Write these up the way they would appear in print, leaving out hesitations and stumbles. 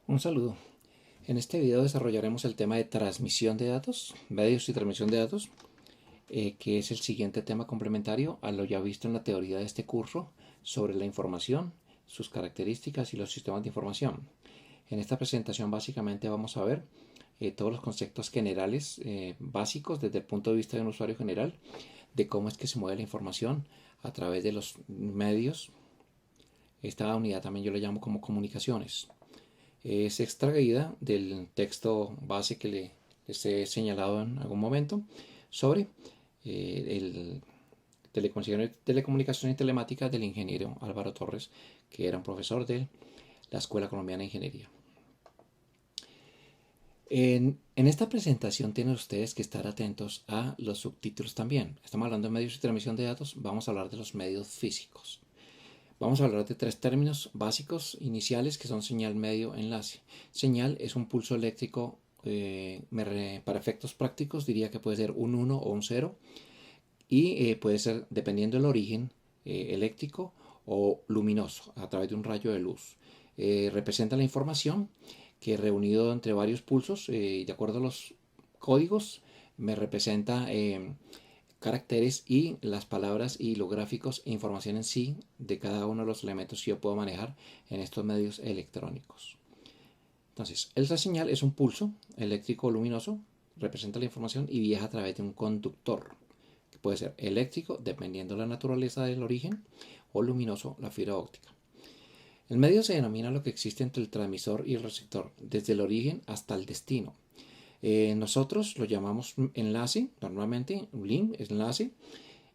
Un saludo. En este video desarrollaremos el tema de transmisión de datos, medios y transmisión de datos, que es el siguiente tema complementario a lo ya visto en la teoría de este curso sobre la información, sus características y los sistemas de información. En esta presentación básicamente vamos a ver todos los conceptos generales básicos desde el punto de vista de un usuario general, de cómo es que se mueve la información a través de los medios. Esta unidad también yo la llamo como comunicaciones. Es extraída del texto base que les he señalado en algún momento sobre el telecomunicación y telemática del ingeniero Álvaro Torres, que era un profesor de la Escuela Colombiana de Ingeniería. En esta presentación tienen ustedes que estar atentos a los subtítulos también. Estamos hablando de medios y transmisión de datos, vamos a hablar de los medios físicos. Vamos a hablar de tres términos básicos iniciales que son señal, medio, enlace. Señal es un pulso eléctrico, para efectos prácticos diría que puede ser un 1 o un 0 y puede ser, dependiendo del origen, eléctrico o luminoso a través de un rayo de luz. Representa la información que reunido entre varios pulsos, de acuerdo a los códigos, me representa caracteres y las palabras y los gráficos e información en sí de cada uno de los elementos que yo puedo manejar en estos medios electrónicos. Entonces, esa señal es un pulso eléctrico luminoso, representa la información y viaja a través de un conductor, que puede ser eléctrico, dependiendo de la naturaleza del origen, o luminoso, la fibra óptica. El medio se denomina lo que existe entre el transmisor y el receptor, desde el origen hasta el destino. Nosotros lo llamamos enlace, normalmente, link, enlace,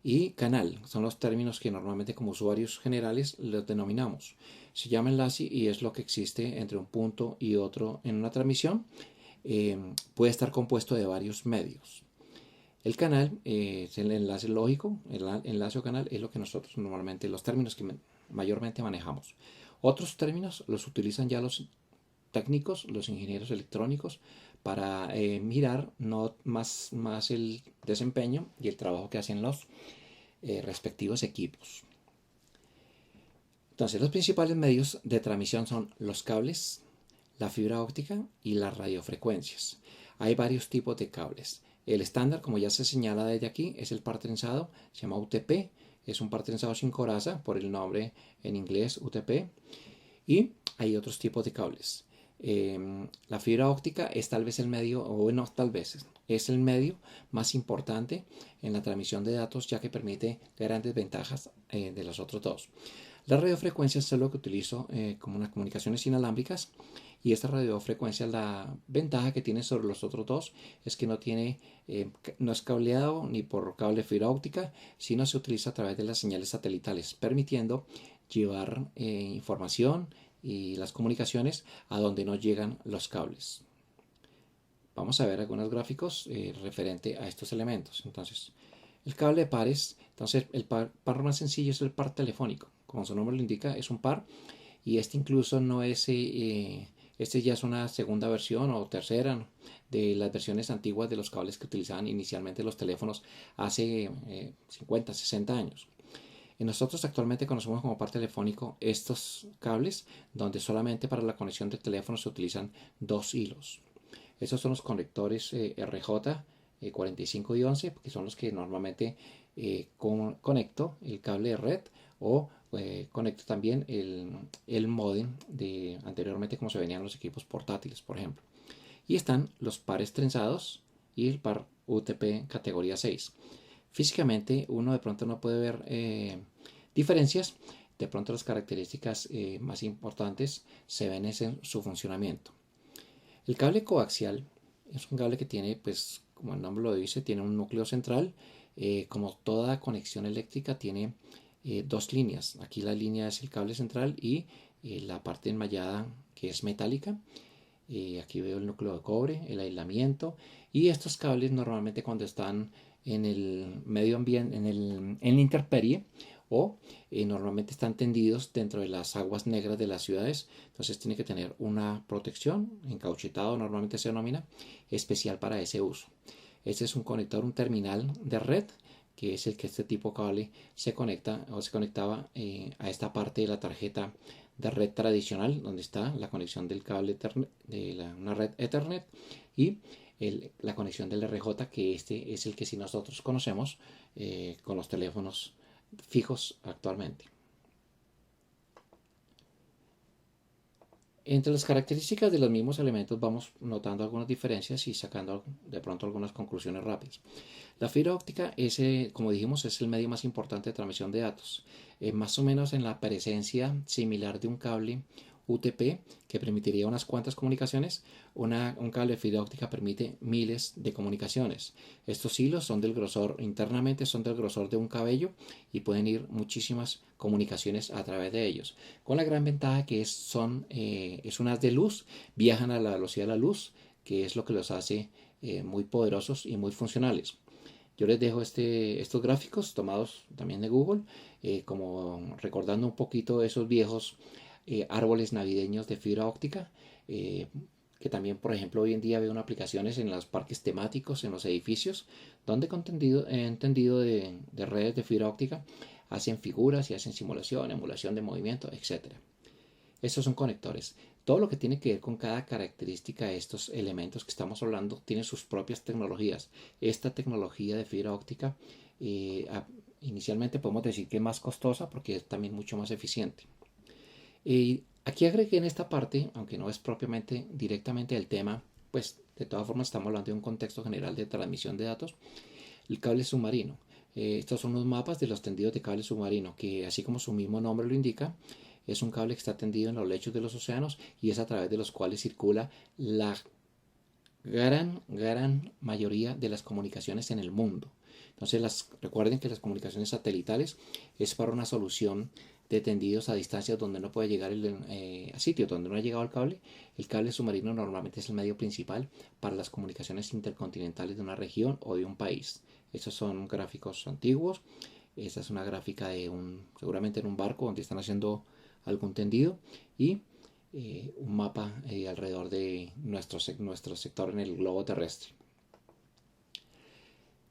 y canal. Son los términos que normalmente como usuarios generales los denominamos. Se llama enlace y es lo que existe entre un punto y otro en una transmisión. Puede estar compuesto de varios medios. El canal es el enlace lógico, el enlace o canal es lo que nosotros normalmente, los términos que mayormente manejamos. Otros términos los utilizan ya los técnicos, los ingenieros electrónicos, para mirar no más el desempeño y el trabajo que hacen los respectivos equipos. Entonces, los principales medios de transmisión son los cables, la fibra óptica y las radiofrecuencias. Hay varios tipos de cables. El estándar, como ya se señala desde aquí, es el par trenzado, se llama UTP, es un par trenzado sin coraza, por el nombre en inglés UTP, y hay otros tipos de cables. La fibra óptica es tal vez el medio, o bueno, tal vez es el medio más importante en la transmisión de datos, ya que permite grandes ventajas de los otros dos. La radiofrecuencia es lo que utilizo como unas comunicaciones inalámbricas, y esta radiofrecuencia, la ventaja que tiene sobre los otros dos es que no es cableado ni por cable fibra óptica, sino se utiliza a través de las señales satelitales, permitiendo llevar información y las comunicaciones a donde no llegan los cables. Vamos a ver algunos gráficos referente a estos elementos. Entonces, el cable de pares, entonces el par más sencillo es el par telefónico. Como su nombre lo indica, es un par, y este incluso no es, este ya es una segunda versión o tercera de las versiones antiguas de los cables que utilizaban inicialmente los teléfonos hace 50, 60 años. Nosotros actualmente conocemos como par telefónico estos cables donde solamente para la conexión del teléfono se utilizan dos hilos. Estos son los conectores RJ 45 y 11, que son los que normalmente conecto el cable de red, o conecto también el módem de anteriormente, como se venían los equipos portátiles, por ejemplo. Y están los pares trenzados y el par UTP categoría 6. Físicamente uno de pronto no puede ver diferencias. De pronto las características más importantes se ven en su funcionamiento. El cable coaxial es un cable que tiene, pues como el nombre lo dice, tiene un núcleo central. Como toda conexión eléctrica tiene dos líneas. Aquí la línea es el cable central y la parte enmallada que es metálica. Aquí veo el núcleo de cobre, el aislamiento, y estos cables normalmente cuando están en el medio ambiente, en la intemperie, o normalmente están tendidos dentro de las aguas negras de las ciudades, entonces tiene que tener una protección, encauchetado normalmente se denomina, especial para ese uso. Este es un conector, un terminal de red, que es el que este tipo de cable se conecta o se conectaba a esta parte de la tarjeta de red tradicional, donde está la conexión del cable una red Ethernet, y la conexión del RJ, que este es el que sí nosotros conocemos con los teléfonos fijos actualmente. Entre las características de los mismos elementos vamos notando algunas diferencias y sacando de pronto algunas conclusiones rápidas. La fibra óptica es, como dijimos, es el medio más importante de transmisión de datos. Más o menos en la presencia similar de un cable UTP que permitiría unas cuantas comunicaciones, un cable de fibra óptica permite miles de comunicaciones. Estos hilos son del grosor, internamente son del grosor de un cabello y pueden ir muchísimas comunicaciones a través de ellos, con la gran ventaja que es un haz de luz, viajan a la velocidad de la luz, que es lo que los hace muy poderosos y muy funcionales. Yo les dejo estos gráficos tomados también de Google, como recordando un poquito esos viejos árboles navideños de fibra óptica, que también, por ejemplo, hoy en día veo aplicaciones en los parques temáticos, en los edificios, donde con entendido de redes de fibra óptica hacen figuras y hacen simulación, emulación de movimiento, etc. Estos son conectores. Todo lo que tiene que ver con cada característica de estos elementos que estamos hablando tiene sus propias tecnologías. Esta tecnología de fibra óptica inicialmente podemos decir que es más costosa porque es también mucho más eficiente. Aquí agregué en esta parte, aunque no es propiamente directamente el tema, pues de todas formas estamos hablando de un contexto general de transmisión de datos, el cable submarino. Estos son los mapas de los tendidos de cable submarino, que así como su mismo nombre lo indica, es un cable que está tendido en los lechos de los océanos y es a través de los cuales circula la gran mayoría de las comunicaciones en el mundo. Entonces recuerden que las comunicaciones satelitales es para una solución de tendidos a distancias donde no puede llegar a sitios donde no ha llegado el cable. El cable submarino normalmente es el medio principal para las comunicaciones intercontinentales de una región o de un país. Estos son gráficos antiguos. Esta es una gráfica seguramente en un barco donde están haciendo algún tendido, y un mapa alrededor de nuestro sector en el globo terrestre.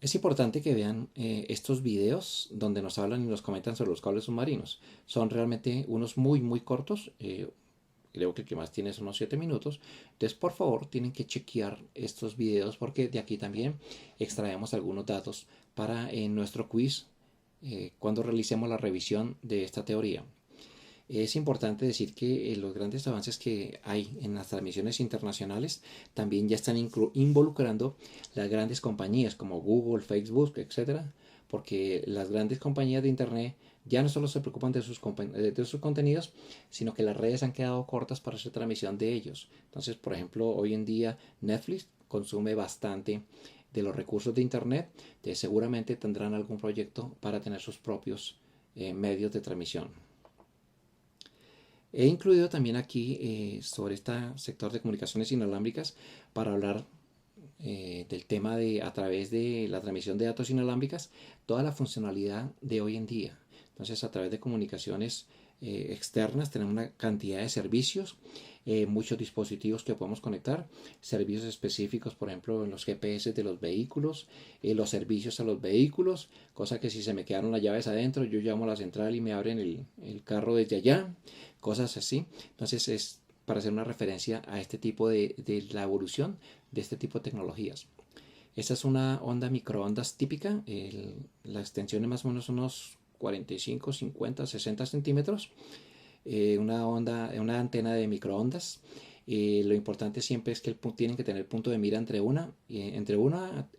Es importante que vean estos videos donde nos hablan y nos comentan sobre los cables submarinos. Son realmente unos muy cortos. Creo que el que más tiene son unos 7 minutos. Entonces, por favor, tienen que chequear estos videos porque de aquí también extraemos algunos datos para nuestro quiz cuando realicemos la revisión de esta teoría. Es importante decir que los grandes avances que hay en las transmisiones internacionales también ya están involucrando las grandes compañías como Google, Facebook, etc. Porque las grandes compañías de Internet ya no solo se preocupan de sus contenidos, sino que las redes han quedado cortas para hacer transmisión de ellos. Entonces, por ejemplo, hoy en día Netflix consume bastante de los recursos de Internet. Seguramente tendrán algún proyecto para tener sus propios medios de transmisión. He incluido también aquí sobre este sector de comunicaciones inalámbricas para hablar del tema de a través de la transmisión de datos inalámbricas, toda la funcionalidad de hoy en día. Entonces, a través de comunicaciones externas tenemos una cantidad de servicios, muchos dispositivos que podemos conectar, servicios específicos, por ejemplo, en los GPS de los vehículos, los servicios a los vehículos, cosa que si se me quedaron las llaves adentro, yo llamo a la central y me abren el carro desde allá, cosas así. Entonces es para hacer una referencia a este tipo de la evolución de este tipo de tecnologías. Esta es una onda microondas típica, la extensión es más o menos unos 45, 50, 60 centímetros, una antena de microondas. Lo importante siempre es que tienen que tener punto de mira entre una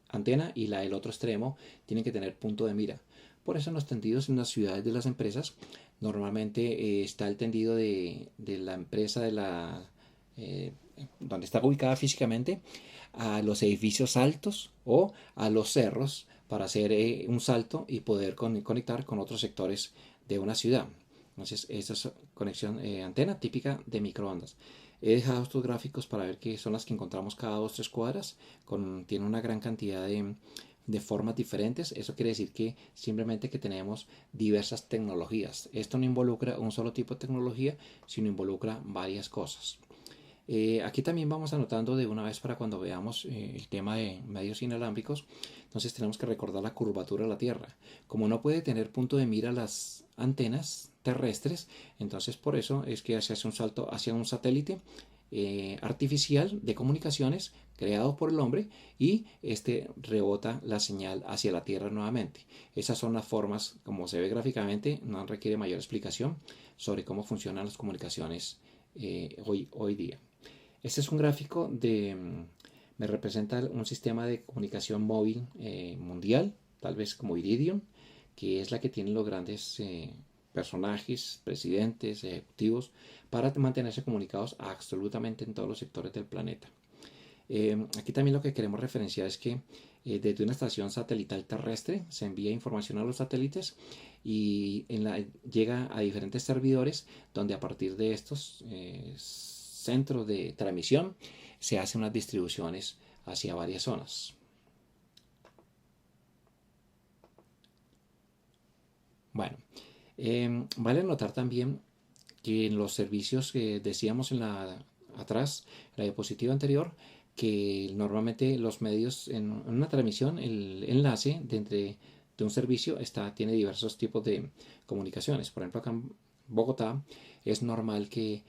antena y el otro extremo tienen que tener punto de mira. Por eso en los tendidos en las ciudades de las empresas normalmente está el tendido de la empresa donde está ubicada físicamente a los edificios altos o a los cerros para hacer un salto y poder conectar con otros sectores de una ciudad. Entonces, esta es conexión antena típica de microondas. He dejado estos gráficos para ver que son las que encontramos cada 2-3 cuadras. Tiene una gran cantidad de formas diferentes. Eso quiere decir que simplemente que tenemos diversas tecnologías. Esto no involucra un solo tipo de tecnología, sino involucra varias cosas. Aquí también vamos anotando de una vez para cuando veamos el tema de medios inalámbricos. Entonces tenemos que recordar la curvatura de la Tierra. Como no puede tener punto de mira las antenas terrestres. Entonces por eso es que se hace un salto hacia un satélite artificial de comunicaciones creado por el hombre, y este rebota la señal hacia la Tierra nuevamente. Esas son las formas como se ve gráficamente, no requiere mayor explicación sobre cómo funcionan las comunicaciones hoy día. Este es un gráfico me representa un sistema de comunicación móvil mundial, tal vez como Iridium, que es la que tienen los grandes personajes, presidentes, ejecutivos, para mantenerse comunicados absolutamente en todos los sectores del planeta. Aquí también lo que queremos referenciar es que desde una estación satelital terrestre se envía información a los satélites y llega a diferentes servidores, donde a partir de estos centros de transmisión se hacen unas distribuciones hacia varias zonas. Bueno, vale notar también que en los servicios que decíamos atrás, en la diapositiva anterior, que normalmente los medios en una transmisión, el enlace de un servicio tiene diversos tipos de comunicaciones. Por ejemplo, acá en Bogotá es normal que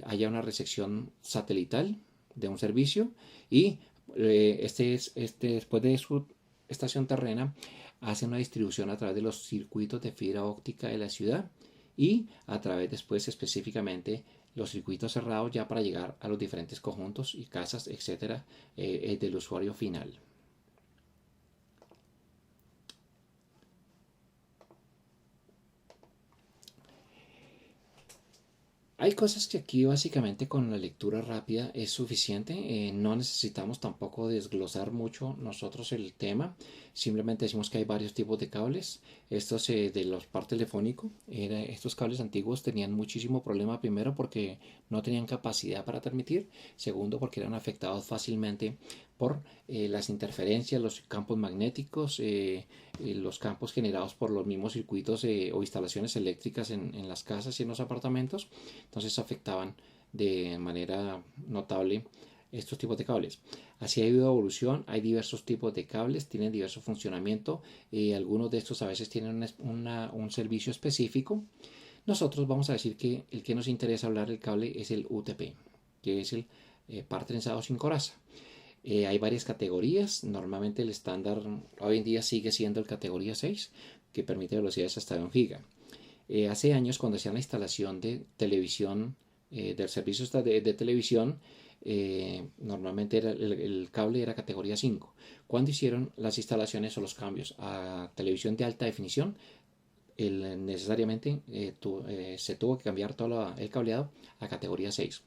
haya una recepción satelital de un servicio, y después de su estación terrena hace una distribución a través de los circuitos de fibra óptica de la ciudad, y a través después específicamente los circuitos cerrados ya para llegar a los diferentes conjuntos y casas, etcétera, del usuario final. Hay cosas que aquí básicamente con la lectura rápida es suficiente, no necesitamos tampoco desglosar mucho nosotros el tema, simplemente decimos que hay varios tipos de cables. Estos de los par telefónico, estos cables antiguos tenían muchísimo problema, primero porque no tenían capacidad para transmitir, segundo porque eran afectados fácilmente por las interferencias, los campos magnéticos, los campos generados por los mismos circuitos o instalaciones eléctricas en las casas y en los apartamentos. Entonces afectaban de manera notable estos tipos de cables. Así ha habido evolución, hay diversos tipos de cables, tienen diverso funcionamiento, algunos de estos a veces tienen un servicio específico. Nosotros vamos a decir que el que nos interesa hablar del cable es el UTP, que es el par trenzado sin coraza. Hay varias categorías, normalmente el estándar hoy en día sigue siendo el categoría 6, que permite velocidades hasta de 1 giga. Hace años, cuando hacían la instalación de televisión, del servicio de televisión, normalmente el cable era categoría 5. Cuando hicieron las instalaciones o los cambios a televisión de alta definición, necesariamente se tuvo que cambiar todo el cableado a categoría 6.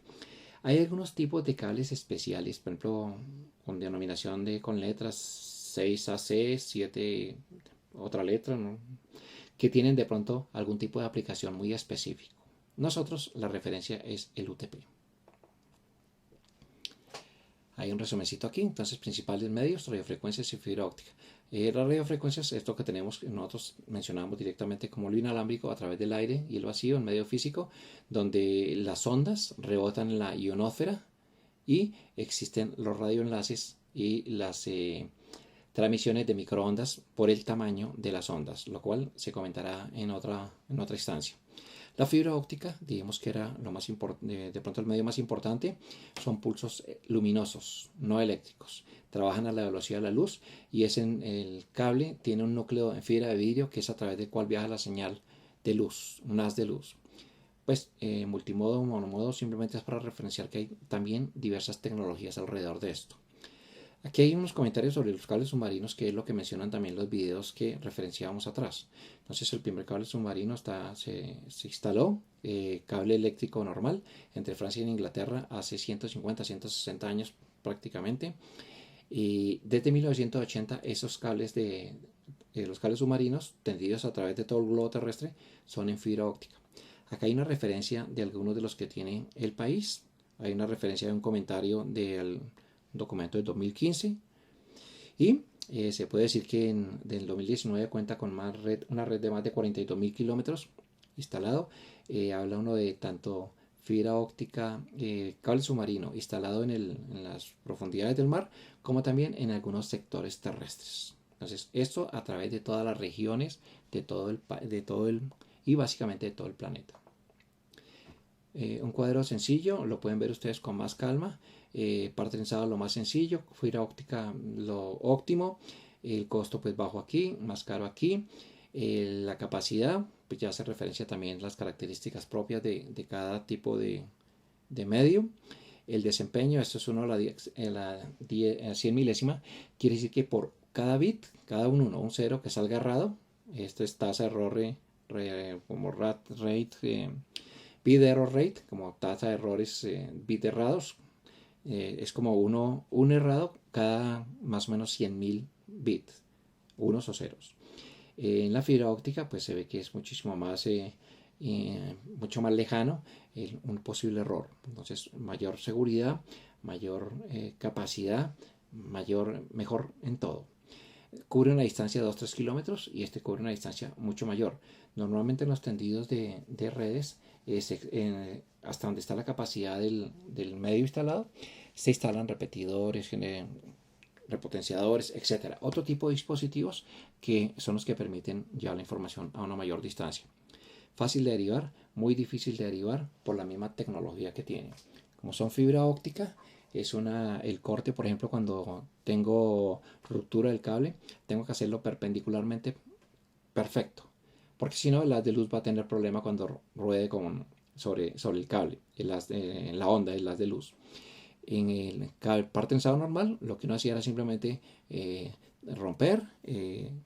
Hay algunos tipos de cables especiales, por ejemplo, con denominación con letras 6AC, 7 otra letra, ¿no?, que tienen de pronto algún tipo de aplicación muy específico. Nosotros la referencia es el UTP. Hay un resumencito aquí, entonces principales medios, radiofrecuencias y fibra óptica. Las radiofrecuencias es lo que nosotros mencionamos directamente como lo inalámbrico a través del aire y el vacío en medio físico, donde las ondas rebotan en la ionosfera y existen los radioenlaces y las transmisiones de microondas por el tamaño de las ondas, lo cual se comentará en otra instancia. La fibra óptica, digamos que era de pronto el medio más importante, son pulsos luminosos, no eléctricos. Trabajan a la velocidad de la luz, y el cable tiene un núcleo en fibra de vidrio que es a través del cual viaja la señal de luz, un haz de luz. Pues multimodo o monomodo simplemente es para referenciar que hay también diversas tecnologías alrededor de esto. Aquí hay unos comentarios sobre los cables submarinos, que es lo que mencionan también los videos que referenciábamos atrás. Entonces el primer cable submarino se instaló, cable eléctrico normal, entre Francia y Inglaterra hace 150, 160 años prácticamente. Y desde 1980 esos cables los cables submarinos tendidos a través de todo el globo terrestre son en fibra óptica. Acá hay una referencia de algunos de los que tiene el país. Hay una referencia de un comentario del documento de 2015, y se puede decir que del 2019 cuenta con una red de más de 42.000 kilómetros instalado. Habla uno de tanto fibra óptica, cable submarino instalado en las profundidades del mar, como también en algunos sectores terrestres. Entonces esto a través de todas las regiones de todo el y básicamente de todo el planeta. Un cuadro sencillo, lo pueden ver ustedes con más calma. Par trenzado lo más sencillo, fibra óptica lo óptimo, el costo pues bajo aquí, más caro aquí. La capacidad, pues ya hace referencia también a las características propias de cada tipo de medio. El desempeño, esto es 1 a la 100 milésima, quiere decir que por cada bit, cada un 1, un 0 que salga errado, esto es tasa de error como rate, bit error rate, como tasa de errores bit errados, es como un errado cada más o menos 100.000 bits, unos o ceros. En la fibra óptica pues se ve que es muchísimo más, mucho más lejano un posible error. Entonces mayor seguridad, mayor capacidad, mejor en todo. Cubre una distancia de 2-3 kilómetros y este cubre una distancia mucho mayor. Normalmente en los tendidos de redes, hasta donde está la capacidad del medio instalado, se instalan repetidores, repotenciadores, etc. Otro tipo de dispositivos que son los que permiten llevar la información a una mayor distancia. Fácil de derivar, muy difícil de derivar por la misma tecnología que tiene. Como son fibra óptica, el corte, por ejemplo, cuando tengo ruptura del cable, tengo que hacerlo perpendicularmente perfecto, porque si no, el haz de luz va a tener problema cuando ruede sobre el cable, en la onda del haz de luz. En el par trenzado normal, lo que uno hacía era simplemente romper,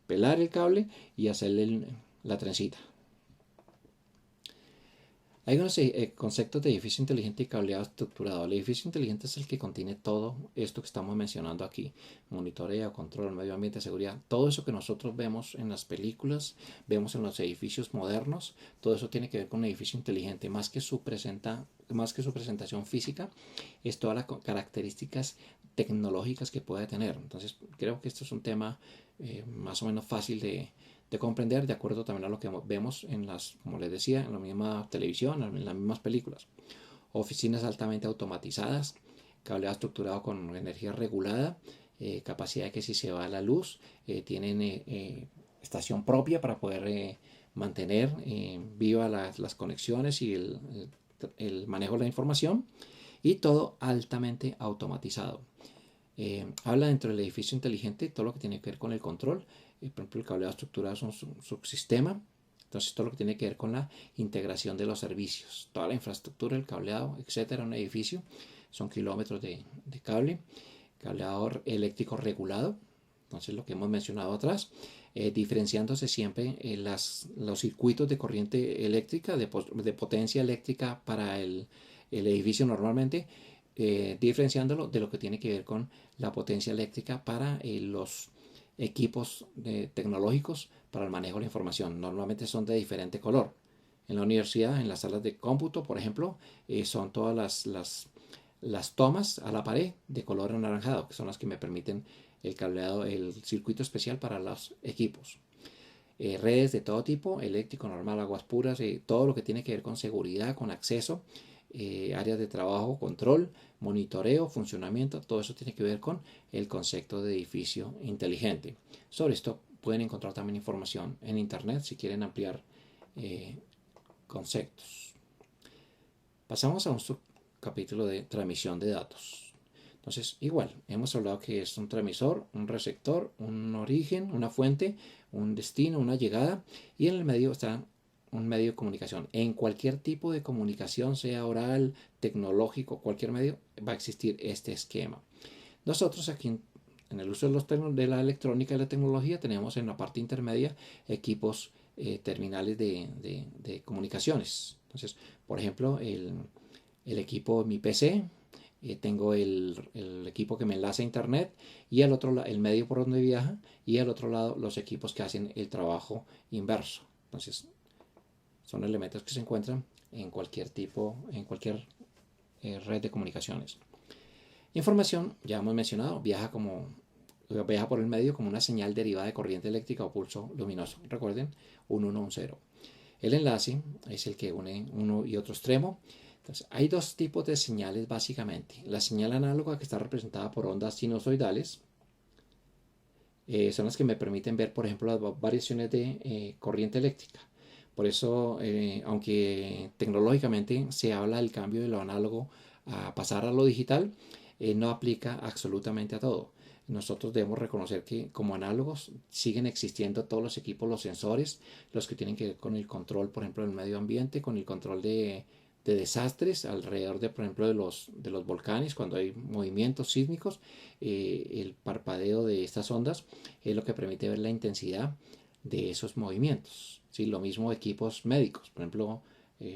pelar el cable y hacerle la trencita. Hay unos conceptos de edificio inteligente y cableado estructurado. El edificio inteligente es el que contiene todo esto que estamos mencionando aquí. Monitoreo, control, medio ambiente, seguridad. Todo eso que nosotros vemos en las películas, vemos en los edificios modernos, todo eso tiene que ver con un edificio inteligente. Más que su presentación física, es todas las características tecnológicas que puede tener. Entonces creo que esto es un tema más o menos fácil de comprender, de acuerdo también a lo que vemos como les decía, en la misma televisión, en las mismas películas. Oficinas altamente automatizadas, cableado estructurado con energía regulada, capacidad de que si se va la luz, tienen estación propia para poder mantener vivas las conexiones y el manejo de la información, y todo altamente automatizado. Habla dentro del edificio inteligente todo lo que tiene que ver con el control. Por ejemplo, el cableado estructurado es un subsistema. Entonces, todo lo que tiene que ver con la integración de los servicios, toda la infraestructura, el cableado, etcétera, un edificio, son kilómetros de cable. Cableado eléctrico regulado, entonces lo que hemos mencionado atrás, diferenciándose siempre los circuitos de corriente eléctrica, de potencia eléctrica para el edificio normalmente, diferenciándolo de lo que tiene que ver con la potencia eléctrica para los equipos tecnológicos para el manejo de la información. Normalmente son de diferente color. En la universidad, en las salas de cómputo, por ejemplo, son todas las tomas a la pared de color anaranjado, que son las que me permiten el cableado, el circuito especial para los equipos. Redes de todo tipo, eléctrico, normal, aguas puras, todo lo que tiene que ver con seguridad, con acceso, áreas de trabajo, control, monitoreo, funcionamiento, todo eso tiene que ver con el concepto de edificio inteligente. Sobre esto pueden encontrar también información en internet si quieren ampliar conceptos. Pasamos a un subcapítulo de transmisión de datos. Entonces, igual, hemos hablado que es un transmisor, un receptor, un origen, una fuente, un destino, una llegada, y en el medio está un medio de comunicación. En cualquier tipo de comunicación, sea oral, tecnológico, cualquier medio, va a existir este esquema. Nosotros aquí en el uso de la electrónica y la tecnología tenemos en la parte intermedia equipos terminales de comunicaciones. Entonces, por ejemplo, el equipo, mi PC, tengo el equipo que me enlaza a internet, y al otro lado el medio por donde viaja, y al otro lado los equipos que hacen el trabajo inverso. Entonces, son elementos que se encuentran en cualquier red de comunicaciones. Información, ya hemos mencionado, viaja por el medio como una señal derivada de corriente eléctrica o pulso luminoso. Recuerden, un 1, un 0. El enlace es el que une uno y otro extremo. Entonces, hay dos tipos de señales básicamente. La señal análoga, que está representada por ondas sinusoidales, son las que me permiten ver, por ejemplo, las variaciones de corriente eléctrica. Por eso, aunque tecnológicamente se habla del cambio de lo análogo a pasar a lo digital, no aplica absolutamente a todo. Nosotros debemos reconocer que como análogos siguen existiendo todos los equipos, los sensores, los que tienen que ver con el control, por ejemplo, del medio ambiente, con el control de desastres alrededor de, por ejemplo, de los volcanes, cuando hay movimientos sísmicos, el parpadeo de estas ondas es lo que permite ver la intensidad de esos movimientos. ¿Sí? Lo mismo equipos médicos, por ejemplo,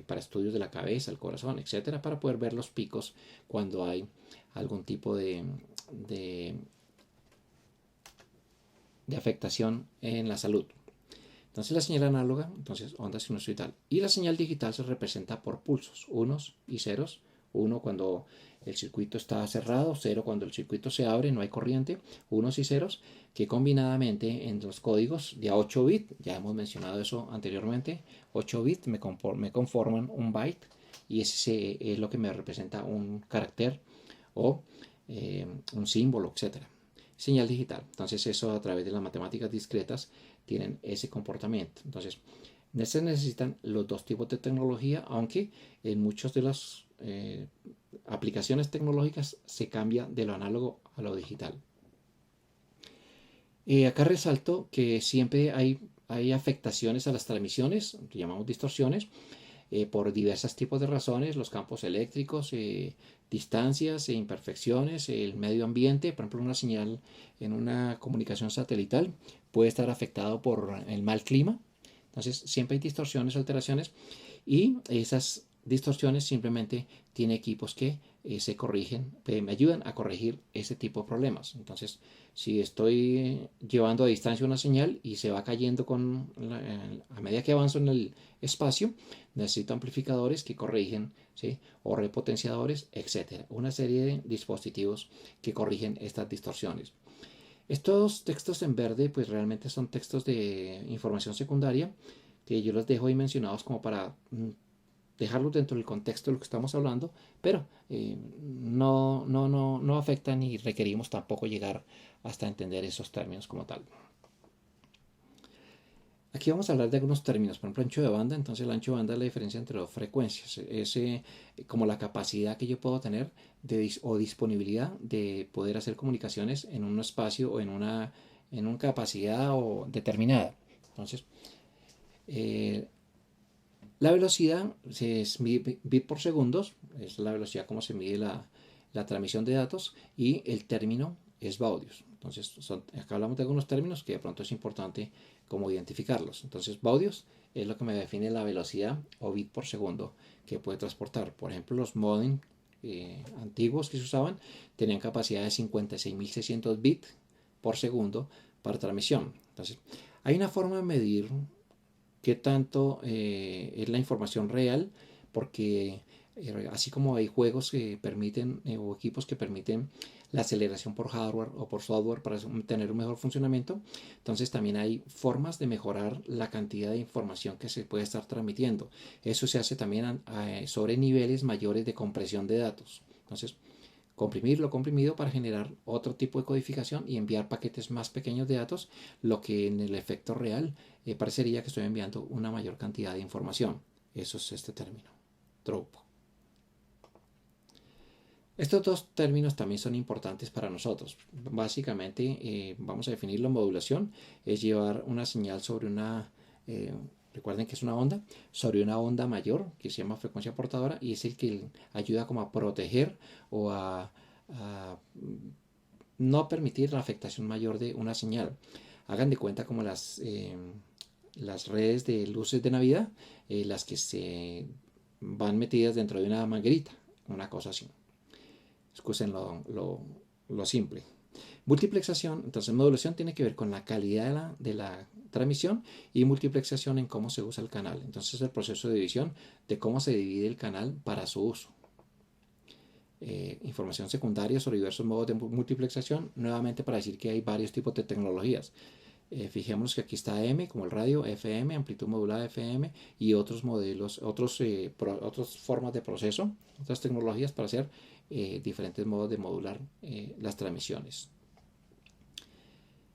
para estudios de la cabeza, el corazón, etcétera, para poder ver los picos cuando hay algún tipo de, de afectación en la salud. Entonces la señal análoga, entonces onda sinusoidal. Y la señal digital se representa por pulsos, unos y ceros. Uno cuando el circuito está cerrado, cero cuando el circuito se abre, no hay corriente, unos y ceros, que combinadamente en los códigos de 8 bits, ya hemos mencionado eso anteriormente, 8 bits me conforman un byte y ese es lo que me representa un carácter o un símbolo, etcétera. Señal digital. Entonces eso a través de las matemáticas discretas tienen ese comportamiento. Entonces se necesitan los dos tipos de tecnología, aunque en muchas de las aplicaciones tecnológicas se cambia de lo análogo a lo digital. Acá resalto que siempre hay afectaciones a las transmisiones, que llamamos distorsiones, por diversos tipos de razones, los campos eléctricos, distancias e imperfecciones, el medio ambiente, por ejemplo una señal en una comunicación satelital puede estar afectado por el mal clima, entonces siempre hay distorsiones, alteraciones y esas distorsiones simplemente tiene equipos que se corrigen, me ayudan a corregir ese tipo de problemas. Entonces, si estoy llevando a distancia una señal y se va cayendo a medida que avanzo en el espacio, necesito amplificadores que corrigen, ¿sí? O repotenciadores, etcétera. Una serie de dispositivos que corrigen estas distorsiones. Estos textos en verde, pues realmente son textos de información secundaria que yo los dejo ahí mencionados como para dejarlos dentro del contexto de lo que estamos hablando, pero no afectan ni requerimos tampoco llegar hasta entender esos términos como tal. Aquí vamos a hablar de algunos términos, por ejemplo, ancho de banda. Entonces, el ancho de banda es la diferencia entre dos frecuencias. Es como la capacidad que yo puedo tener o disponibilidad de poder hacer comunicaciones en un espacio o en una capacidad determinada. Entonces, la velocidad es bit por segundos, es la velocidad como se mide la transmisión de datos, y el término es baudios. Entonces, acá hablamos de algunos términos que de pronto es importante como identificarlos. Entonces, baudios es lo que me define la velocidad o bit por segundo que puede transportar. Por ejemplo, los modem antiguos que se usaban tenían capacidad de 56.600 bits por segundo para transmisión. Entonces, hay una forma de medir qué tanto es la información real, porque así como hay juegos que permiten o equipos que permiten la aceleración por hardware o por software para tener un mejor funcionamiento, entonces también hay formas de mejorar la cantidad de información que se puede estar transmitiendo. Eso se hace también sobre niveles mayores de compresión de datos. Entonces, comprimir lo comprimido para generar otro tipo de codificación y enviar paquetes más pequeños de datos, lo que en el efecto real parecería que estoy enviando una mayor cantidad de información. Eso es este término, throughput. Estos dos términos también son importantes para nosotros. Básicamente, vamos a definir la modulación, es llevar una señal sobre recuerden que es una onda, sobre una onda mayor que se llama frecuencia portadora, y es el que ayuda como a proteger o a no permitir la afectación mayor de una señal. Hagan de cuenta como las redes de luces de Navidad, las que se van metidas dentro de una manguerita, una cosa así. Excusen lo simple. Multiplexación, entonces modulación tiene que ver con la calidad de la transmisión, y multiplexación en cómo se usa el canal. Entonces el proceso de división de cómo se divide el canal para su uso. Información secundaria sobre diversos modos de multiplexación, nuevamente para decir que hay varios tipos de tecnologías. Fijémonos que aquí está M como el radio, FM, amplitud modulada FM, y otros modelos, otras formas de proceso, otras tecnologías para hacer diferentes modos de modular las transmisiones.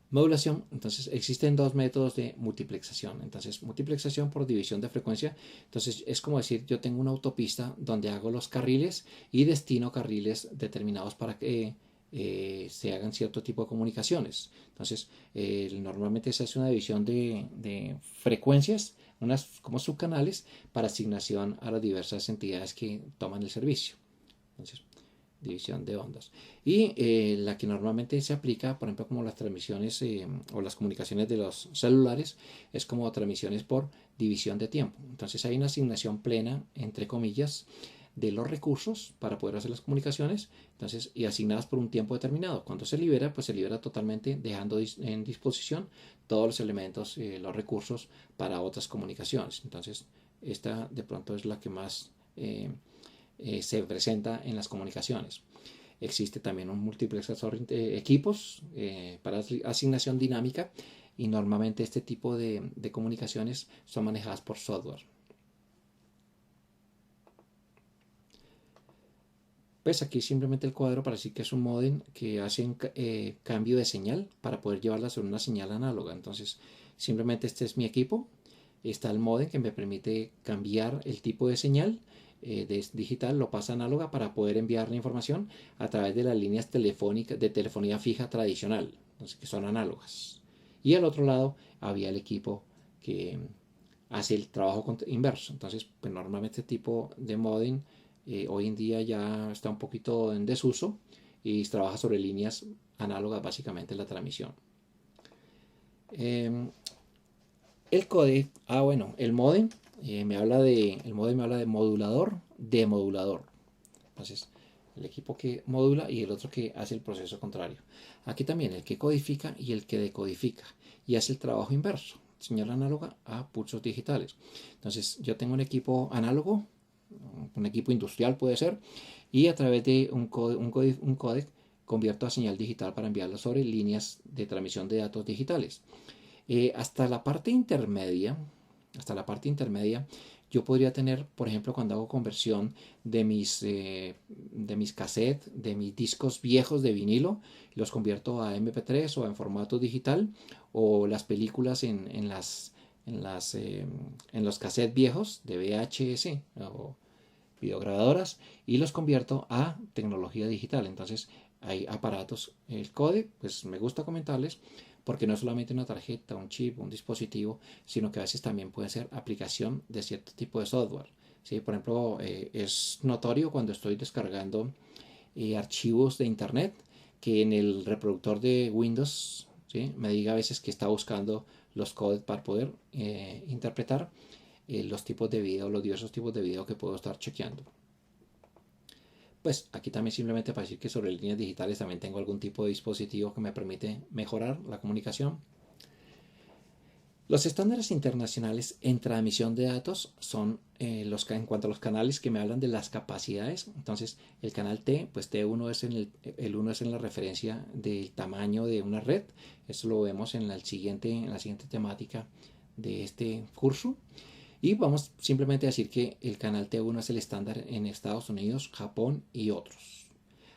Modulación, entonces existen dos métodos de multiplexación. Entonces, multiplexación por división de frecuencia. Entonces, es como decir, yo tengo una autopista donde hago los carriles y destino carriles determinados para que se hagan cierto tipo de comunicaciones. Entonces, normalmente se hace una división de frecuencias, unas como subcanales, para asignación a las diversas entidades que toman el servicio. Entonces, división de ondas. Y la que normalmente se aplica, por ejemplo, como las transmisiones o las comunicaciones de los celulares, es como transmisiones por división de tiempo. Entonces hay una asignación plena, entre comillas, de los recursos para poder hacer las comunicaciones, entonces, y asignadas por un tiempo determinado. Cuando se libera, pues se libera totalmente, dejando en disposición todos los elementos, los recursos para otras comunicaciones. Entonces, esta de pronto es la que más se presenta en las comunicaciones. Existe también un multiplexador de equipos para asignación dinámica, y normalmente este tipo de comunicaciones son manejadas por software. Pues aquí simplemente el cuadro para decir que es un módem que hace un cambio de señal para poder llevarla sobre una señal análoga. Entonces, simplemente este es mi equipo. Está el módem que me permite cambiar el tipo de señal de digital, lo pasa análoga para poder enviar la información a través de las líneas telefónicas de telefonía fija tradicional, entonces, que son análogas. Y al otro lado había el equipo que hace el trabajo inverso. Entonces, pues normalmente este tipo de modem hoy en día ya está un poquito en desuso y trabaja sobre líneas análogas básicamente la transmisión. El codec, bueno, el modem el modem me habla de modulador, demodulador. Entonces, el equipo que modula y el otro que hace el proceso contrario. Aquí también el que codifica y el que decodifica y hace el trabajo inverso, señal análoga a pulsos digitales. Entonces, yo tengo un equipo análogo, un equipo industrial puede ser, y a través de un codec convierto a señal digital para enviarlo sobre líneas de transmisión de datos digitales. Hasta la parte intermedia, yo podría tener, por ejemplo, cuando hago conversión de mis cassettes, de mis discos viejos de vinilo, los convierto a MP3 o en formato digital, o las películas en los cassettes viejos de VHS o videograbadoras, y los convierto a tecnología digital. Entonces hay aparatos, el códec, pues me gusta comentarles, porque no es solamente una tarjeta, un chip, un dispositivo, sino que a veces también puede ser aplicación de cierto tipo de software. ¿Sí? Por ejemplo, es notorio cuando estoy descargando archivos de internet, que en el reproductor de Windows, ¿sí?, me diga a veces que está buscando los codecs para poder interpretar los tipos de video, los diversos tipos de video que puedo estar chequeando. Pues aquí también simplemente para decir que sobre líneas digitales también tengo algún tipo de dispositivo que me permite mejorar la comunicación. Los estándares internacionales en transmisión de datos son en cuanto a los canales que me hablan de las capacidades. Entonces, el canal T, pues T1 es el 1 es en la referencia del tamaño de una red. Eso lo vemos en la siguiente temática de este curso. Y vamos simplemente a decir que el canal T1 es el estándar en Estados Unidos, Japón y otros.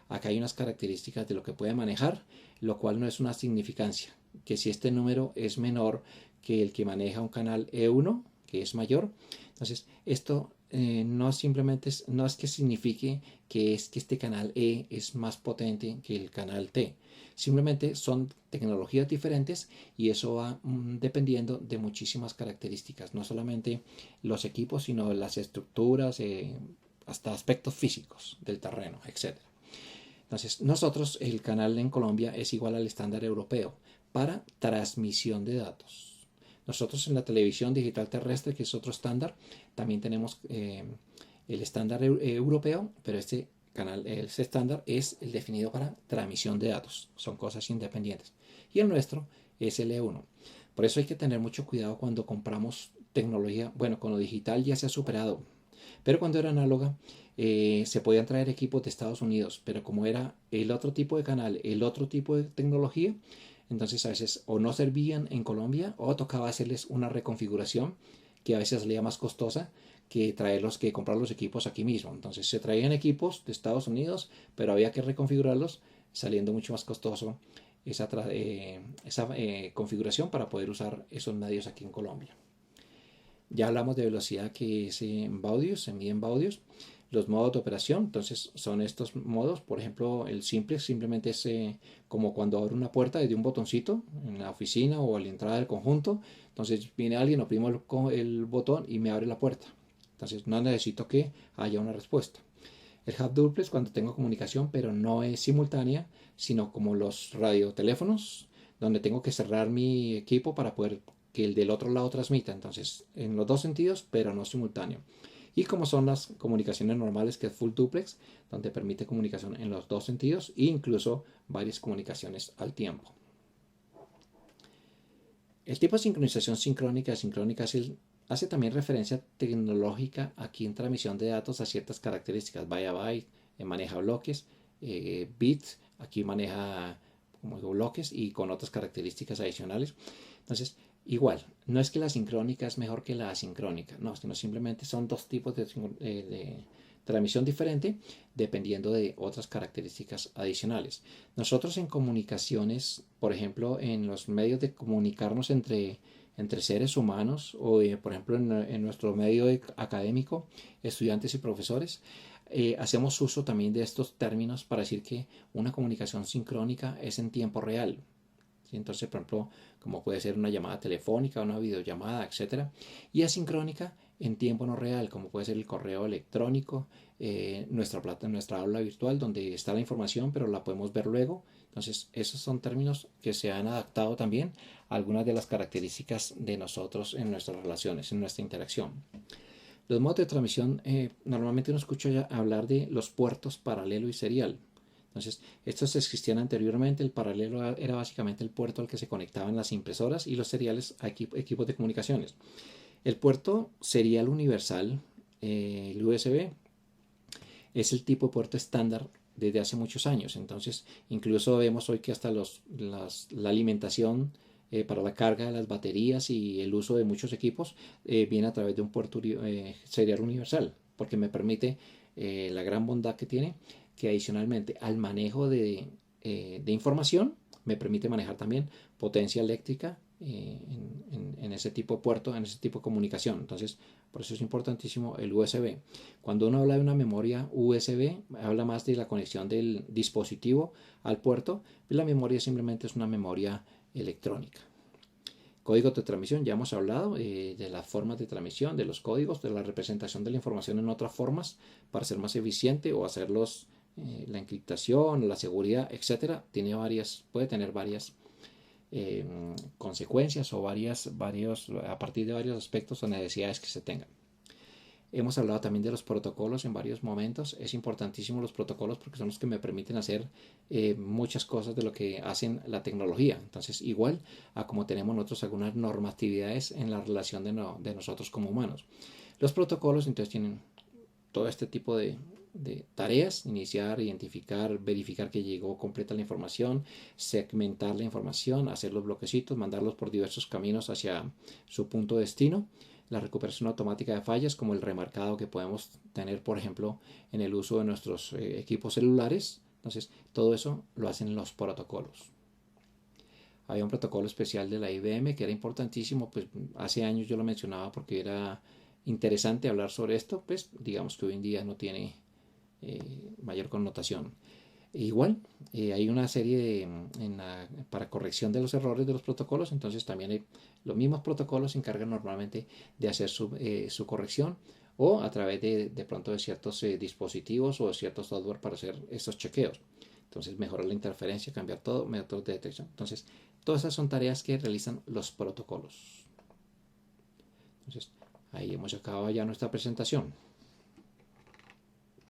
Acá hay unas características de lo que puede manejar, lo cual no es una significancia, que si este número es menor que el que maneja un canal E1, que es mayor, entonces esto no es que signifique que este canal E es más potente que el canal T. Simplemente son tecnologías diferentes y eso va dependiendo de muchísimas características, no solamente los equipos, sino las estructuras, hasta aspectos físicos del terreno, etc. Entonces, nosotros, el canal en Colombia es igual al estándar europeo para transmisión de datos. Nosotros en la televisión digital terrestre, que es otro estándar, también tenemos el estándar europeo, pero este estándar es el definido para transmisión de datos. Son cosas independientes. Y el nuestro es el E1. Por eso hay que tener mucho cuidado cuando compramos tecnología. Bueno, con lo digital ya se ha superado, pero cuando era análoga se podían traer equipos de Estados Unidos, pero como era el otro tipo de canal, el otro tipo de tecnología, entonces a veces o no servían en Colombia o tocaba hacerles una reconfiguración que a veces salía más costosa que comprar los equipos aquí mismo. Entonces se traían equipos de Estados Unidos, pero había que reconfigurarlos, saliendo mucho más costoso esa configuración para poder usar esos medios aquí en Colombia. Ya hablamos de velocidad, que es en baudios, se mide en baudios. Los modos de operación, entonces son estos modos. Por ejemplo, el simple simplemente es como cuando abro una puerta desde un botoncito en la oficina o a la entrada del conjunto. Entonces viene alguien, oprimo el botón y me abre la puerta. Entonces no necesito que haya una respuesta. El hub duplex cuando tengo comunicación, pero no es simultánea, sino como los radioteléfonos, donde tengo que cerrar mi equipo para poder que el del otro lado transmita. Entonces, en los dos sentidos, pero no simultáneo. Y como son las comunicaciones normales, que es full duplex, donde permite comunicación en los dos sentidos e incluso varias comunicaciones al tiempo. El tipo de sincronización sincrónica y asincrónica hace también referencia tecnológica aquí en transmisión de datos a ciertas características. Byte a byte, maneja bloques, bits, aquí maneja como digo, bloques y con otras características adicionales. Entonces, igual, no es que la sincrónica es mejor que la asincrónica, no, sino simplemente son dos tipos de transmisión diferente dependiendo de otras características adicionales. Nosotros en comunicaciones, por ejemplo, en los medios de comunicarnos entre seres humanos o por ejemplo en nuestro medio académico, estudiantes y profesores, hacemos uso también de estos términos para decir que una comunicación sincrónica es en tiempo real. ¿Sí? Entonces, por ejemplo, como puede ser una llamada telefónica, una videollamada, etcétera, y asincrónica en tiempo no real, como puede ser el correo electrónico, nuestra aula virtual donde está la información, pero la podemos ver luego. Entonces, esos son términos que se han adaptado también a algunas de las características de nosotros en nuestras relaciones, en nuestra interacción. Los modos de transmisión, normalmente uno escucha hablar de los puertos paralelo y serial. Entonces, estos existían anteriormente. El paralelo era básicamente el puerto al que se conectaban las impresoras y los seriales a equipos de comunicaciones. El puerto serial universal, el USB, es el tipo de puerto estándar desde hace muchos años. Entonces, incluso vemos hoy que hasta la alimentación para la carga de las baterías y el uso de muchos equipos viene a través de un puerto serial universal, porque me permite la gran bondad que tiene, que adicionalmente al manejo de información me permite manejar también potencia eléctrica en ese tipo de puerto, en ese tipo de comunicación. Entonces, por eso es importantísimo el USB. Cuando uno habla de una memoria USB, habla más de la conexión del dispositivo al puerto, y la memoria simplemente es una memoria electrónica. Códigos de transmisión, ya hemos hablado de las formas de transmisión, de los códigos, de la representación de la información en otras formas para ser más eficiente o hacerlos, la encriptación, la seguridad, etcétera. Puede tener varias consecuencias o a partir de varios aspectos o necesidades que se tengan. Hemos hablado también de los protocolos en varios momentos. Es importantísimo los protocolos porque son los que me permiten hacer muchas cosas de lo que hacen la tecnología. Entonces, igual a como tenemos nosotros algunas normatividades en la relación de nosotros como humanos. Los protocolos entonces tienen todo este tipo de tareas: iniciar, identificar, verificar que llegó completa la información, segmentar la información, hacer los bloquecitos, mandarlos por diversos caminos hacia su punto de destino. La recuperación automática de fallas, como el remarcado que podemos tener, por ejemplo, en el uso de nuestros equipos celulares. Entonces, todo eso lo hacen los protocolos. Había un protocolo especial de la IBM que era importantísimo, pues hace años yo lo mencionaba porque era interesante hablar sobre esto, pues digamos que hoy en día no tiene mayor connotación. Igual, hay una serie para corrección de los errores de los protocolos, entonces también los mismos protocolos se encargan normalmente de hacer su corrección o a través de pronto de ciertos dispositivos o de ciertos software para hacer estos chequeos. Entonces, mejorar la interferencia, cambiar todo, métodos de detección. Entonces, todas esas son tareas que realizan los protocolos. Entonces, ahí hemos acabado ya nuestra presentación.